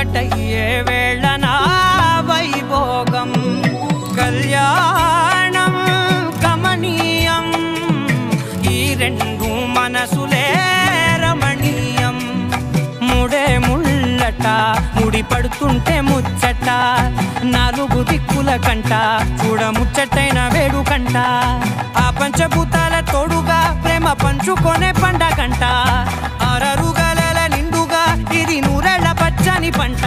ఒక్కటయ్యే వేళన వైభోగం కళ్యాణం కమనీయం ఈ రెండు మనసులే రమణీయం ముడే ముళ్ళట ముడి పడుతుంటే ముచ్చట నాలుగు దిక్కుల కంట చూడ ముచ్చటైన వేడుకంట ఆ పంచభూతాల తోడుగా ప్రేమ పంచుకొనే పండగంట ఆరరుగల నిండుగా ఇది నూరెళ్ళ పచ్చని పంట